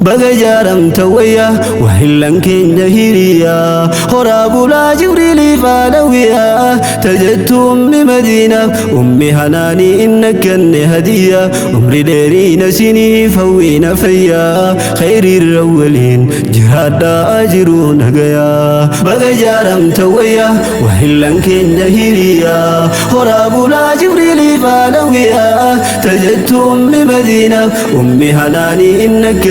بغجارم تويا وهلن كين جهيريا هراب لا جبريل فالويا تجدت أمي مدينة أمي هناني إنك هدية عمري ديري نسيني فوين فيا خير الأولين جهاد أجرون هجيا بغجارم تويا وهلن كين جهيريا هراب لا جبريل فالويا تجدت أمي مدينة أمي هناني إنك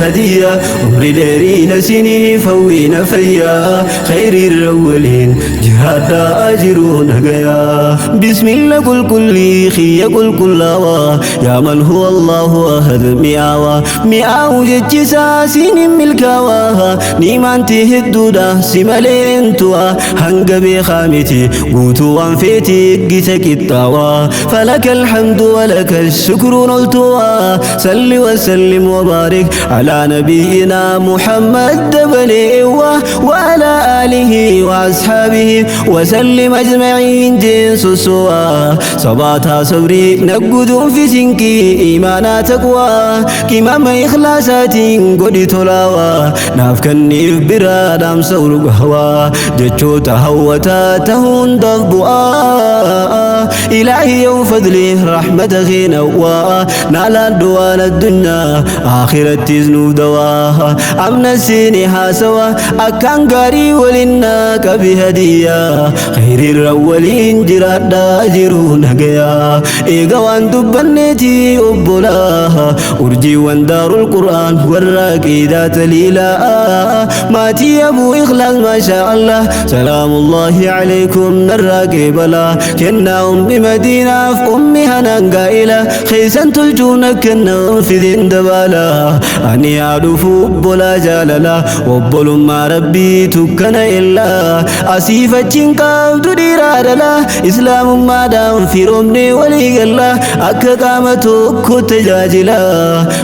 هدية عمري ديري نسيني فوين فيا خير الأولين جهاد أجرون هجيا بسم الله قل كلي خي قل كلاوا يا من هو الله أحد مئاو جتشسا سين ملكاوا نيمان تهدودا سمالين توا هنگ بخامتي قوتو انفيتي قيتك التاوا فلك الحمد ولك الشكر نلتوا سل وسلم وبارك على نبينا محمد دبليوا وعلى آله وأصحابه وسلم أجمعين جنس سوا صباتا صبري نقود في سنكي إيمانا تقوى كمام إخلاصاتين قد تلاوى نافكني برا دام سور قهوى جتشو تهوتا تهون ضبوا إلهي يوم فضله رحمة غينوا نالا دوان الدنيا آخرة تزنو دواها أمن السيني حاسوا أكان غاري ولنا كبهدية خير الأولين جراد جرون هجيا إيقوان دبنتي أبولاها أرجي واندار القرآن والراكيدات ليلا ماتي أبو إخلاص ما شاء الله سلام الله عليكم نراكب لا كنا أمي مدينة في أمي هنان قائلة خيسان تلجونا كنا في ذين دبالا أني أعرفو بولا جاللا وبولو ما ربي تكنا إلا أسيفة جنكا تدير لا إسلام ما دام في رمني ولي الله أكا قامتو كتجاجلا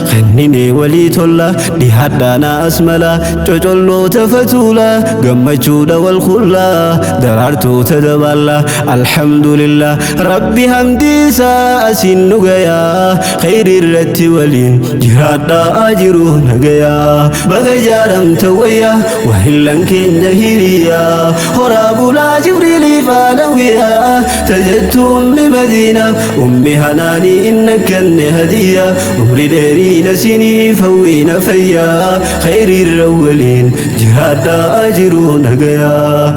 خنيني ولي تولا دي حدانا أسملا جوجلو تفتولا قمجود والخلا درارتو تدبالا الحمد لله ربي حمدي ساسين نغيا خير الرت ولين جهاد أجرون نغيا بغجارم تويا وهلن كين جهيريا هراب لا جبريل فالويا تجدت أمي مدينة أمي هناني إنك هدية عمري ديري نسيني فوين فيا خير الأولين جهاد أجرون هجيا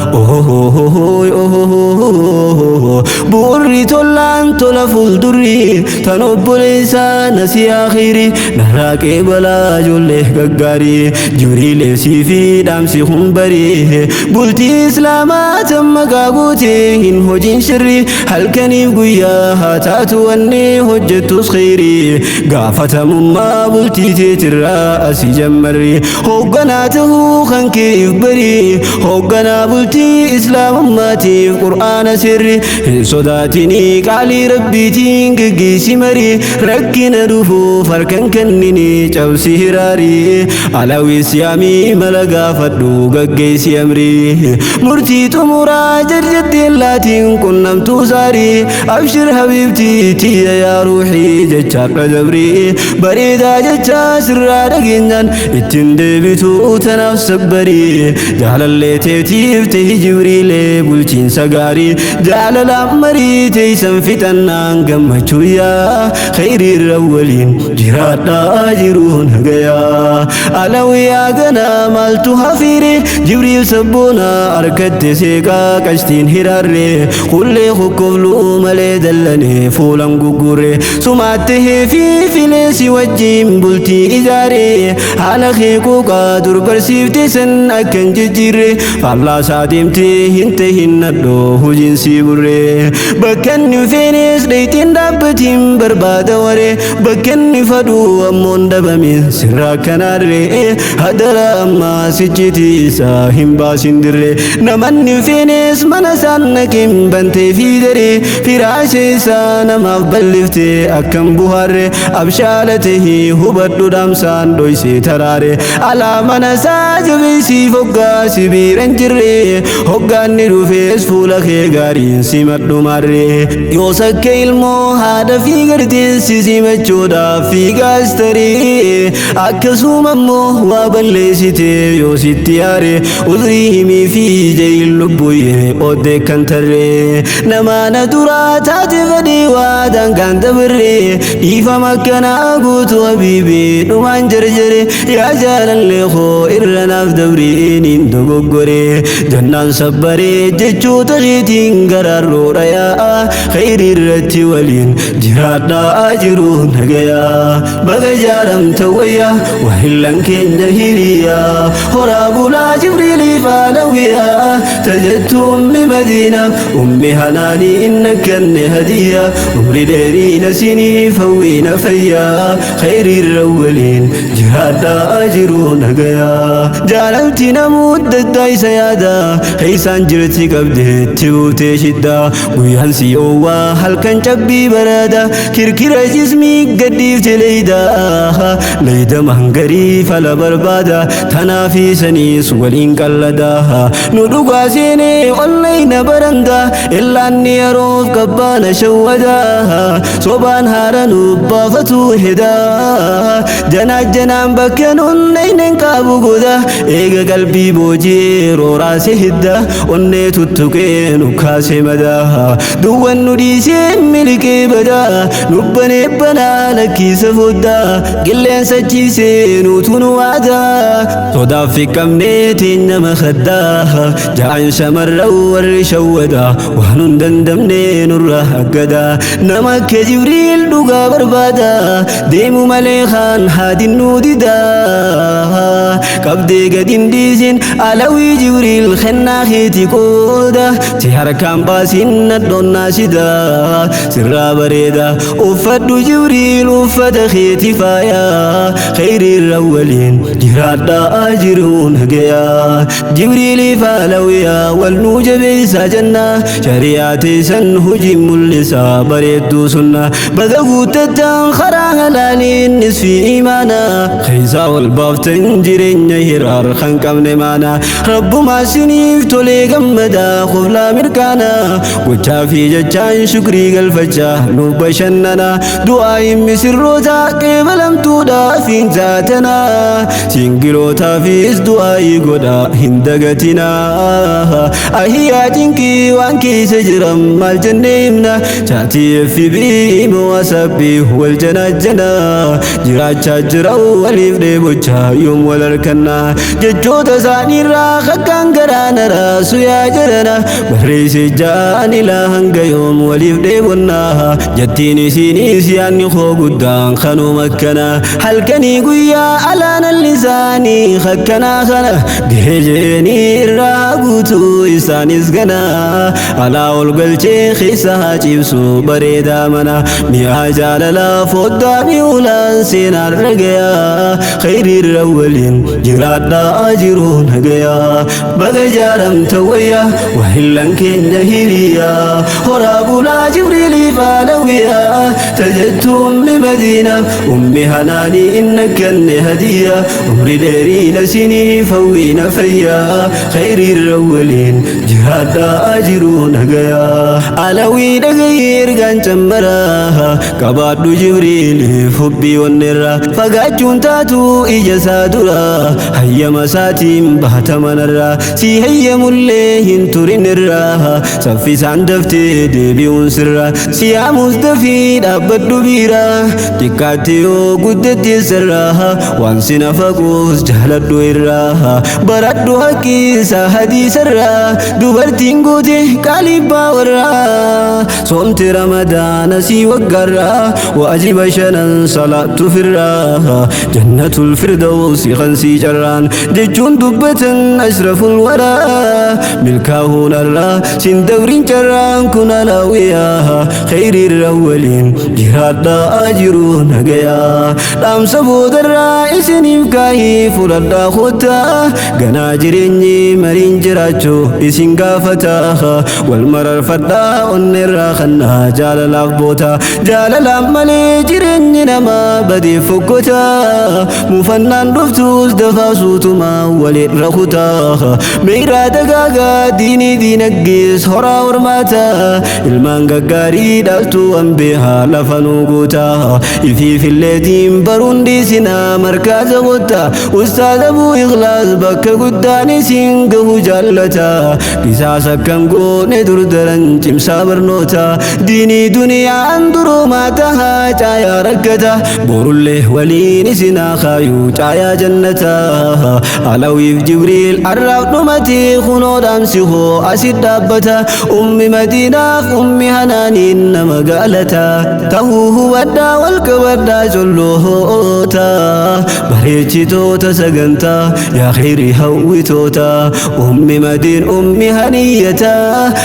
بوري تولان تلفل دري تنوب لسان نسي آخري نراك بلا جله غغاري جوري لسي في دامسي خنبري بولتي إسلامات مقابوتي هن هجين شري هل كني قويا هاتاتو أني هجت خيري قافة مما بولتي تترى أسي جمري هوغناته خنكي بري هوغنا بولتي إسلام ماتي قرآن سري صداتني قالي ربي تنقي سمري ركنا دفو فركن كنني جوسي هراري علوي سيامي ملقا فدو ققي سيامري مرتي تمرا جرجد اللاتين كنم توزاري أبشر حبيبتي تي يا روحي جتشاق جبري بريدا جتشا سرا دقينان اتندي بتو تنفس بري جعل اللي تيفتي جبريل بلچين سقاري جعل الأمري تيسن فتنان قمچويا خير الأولين جراد آجرون هقيا علويا قنا مالتو حفيري جبريل سبونا أركت سيقا كشتين هراري قولي خكفلو ملي دلني فولن ققوري سمعته في ليسي وجيم بلتي إزاري على خيقو قادر برسيفتي سن أكن ججيري فالله سادمتي هنتهن الدوه جنسي بري بكن فينيس ديتين دابتين برباد وري بكن فدو أمون دبمين سرا كناري هدر أما سجتي ساهم باسين دري نمن فينيس منسان نكيم بنتي في دري فراشي سانا مفبلفتي أكم بوهاري أبشالته هبت دامسان دويسي تراري على منسا جبسي فوقا سبيرن جري هقان نروفيس فولك غارين سيمت دماري يوسك علمو هذا في غردين سيمت جودا في غاستري akkasuma immoo waa balleessitee yoo sitti yaare udrii himii fi jayin lubbuyyee oddee kan tarree namaana duraa taate fedhii waa dangaan dabarree dhiifama akkanaa guutuu habiibii dhumaan jarjare yaa jaalallee koo irra naaf dabriiniin dogoggore jannaan sabbaree jechoota keetiin garaarroodha yaa'a khayrii irratti waliin jiraadhaa jiru nagayaa baga jaaramta wayyaa wahillan keenya hiriyaa horaa bulaa jibriilii faalawiyaa tajattu ummi madiina ummi hanaanii inna kenne hadiyaa umri dheeriina sinii fawwiina fayyaa khayrii irra waliin jiraadhaa jiru nagayaa jaalalti namuudda isa yaada keeysaan jirti qabdeetti buutee shiddaa guyyaan si oowwaa halkan cabbii barada kirkira jismii gadhiifte leyda mangarii fala barbaada tanaafi saniis waliin qallada nu dhugaa seenee ollayna baranda illaanni yeroof qabbaana shawwada sobaan haara nu baafatu heda janaan bakka nunnaynen qaabu goda eega qalbii boojii rooraase hidda onnee tuttuqee nu kaase mada duwwan nu dhiisee milikee bada nubbanee banaa lakkiisa fodda qilleensa chiisee nuutu nu waada sodaaf fi qabnee teenya makaddaa ja'an shamarran warri shawwada waan hun dandamnee nurra haggada nama akka jibriil dhugaa barbaada deemu malee kaan haadin nu dida qabdee gadin dhiisin alawii jibriil kennaa keeti qooda si harkaan baasin nadhoonnaa sida sirraa bareeda uffadhu jibriil uffata keeti faayaa khayrii irra waliin jiraadhaa jiru nagayaa jibriilii faalawiyaa wal nuu jabeeysaa jannaa shari'aa teessan hujii mul'isaa bareedduu sunna baga guuttattaan karaa halaaliin nisfi imaana keeysaa wal baaftan jireenya hiraar kan qabne maana rabbumaa siniif tolee gammadaa qoflaa mirkaana gochaa fi jechaan shukrii galfachaa nuuf bashannana du'aa hin misirroota qeebalamtuudhaaf hin taatana singilootaafis du'aa godha hin dagatina ahiyyaa dinqii waan keessa jiran maal jennee himna chaatii FB moo wasabbii wal janaajjana jiraachaa jira waliif dheebochaa yoom wal harkanna jechoota isaaniirraa kakkaan garaana raasu yaa jedhana barreessee jaan ilaa hanga yoom waliif dheebonna jettiin isiinis yaanni koo guddaan kanuma akkana halkanii guyyaa alaanan lisaanii kakkanaa kana gahee jeenii irraa guutuu isaanis gana alaa ol galchee keessa haa ciibsu bareedaa mana mi'aa jaalalaa foddaa mi'uulaan seenaan ragayaa khayrii irra waliin jiraadhaa jiru nagayaa baga jaaramta wayyaa wahillan keenya hiriyaa horaa bulaa jibriilii faalawiyaa tajattu ummi madiina ummi hanaanii inna kenne hadiyaa umri dheeriina sinii fawwiina fayyaa khayrii irra waliin jiraadhaa jiru nagayaa alawii dhagayee ergaan cammaraa qabaadhu jibriiliif hubbii wanneerraa fagaachuun taatu ija isaa dura hayyama isaatiin bahatamanarraa si hayyamullee hin turin irraa saffisaan daftee deebi'uun sirraa si yaamus dafii dhaabbadhu biira xiqqaatti yoo guddatte sirraa waan si nafaquus jaaladhu irraa baradhu haqqiisa hadiisarraa dubartiin goote qaalibbaa warraa soomte ramadaana si waggarraa waajiba shanan salaattu firraa jannatul firdawsi khansi jarraan jechuun dubbatan ashraful waraa milkaahuun irraa sin dabrin jarraan kun alaawiyaa khayrii irra waliin jiraadhaa jiru nagayaa dhaamsa boodarraa isiniif kaayee fudhadhaa kottaa ganaa jireenyi mariin jiraachuu isin gaafataa wal mararfadhaa onneerraa kannaa jaalalaaf boota jaalalaaf malee jireenyi namaa badee fokkotaa mufannaan dhuftuus dafa باسوتما وللرخوتا ميرا دقاقا ديني دينقيس هرا ورماتا المان قاري دالتو أنبيها لفنو قوتا في الذين بروندي سنا مركز غوتا أستاذ أبو إغلاس بك قداني سينقه جالتا قساسا كنقو ندر درن تمسا برنوتا ديني دنيا أندرو ماتها جايا ركتا بور الله وليني سنا خايو جايا جنتا علوي جبريل عرف نمتي خنو دامسيخو أسيد دابتا أمي مدينة أمي هنانين نمقالتا تهوه ودا والكبدا جلوهوتا بريتي توتا سقنتا يا خيري هوي توتا أمي مدين أمي هنيتا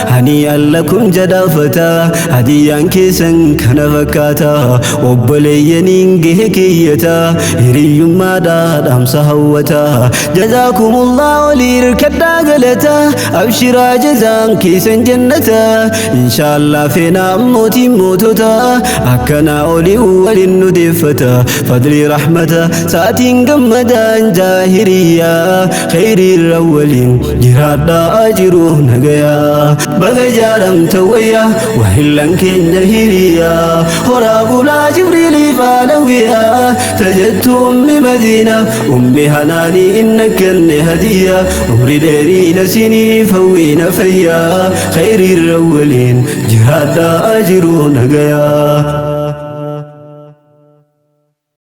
هنيئا لكم جدافتا هديا كيسن كنفكاتا وبلينين جهكيتا هري مادا دامسا هوتا جزاكم الله ليركدا قلتا أبشرا جزان كيسن جنتا إن شاء الله فينا موتي موتوتا أكنا أولي وللندفتا فضلي رحمتا ساتين قمدا جاهريا خير الأولين جرادا أجرو نقيا بغجارم تويا وهلن كين جهريا هراب لا جبريل فالويا تجدت أمي مدينة أمي هناني إنك النهدية أمري ديري نسيني فوين فيا خير الأولين جرادا أجرو نقيا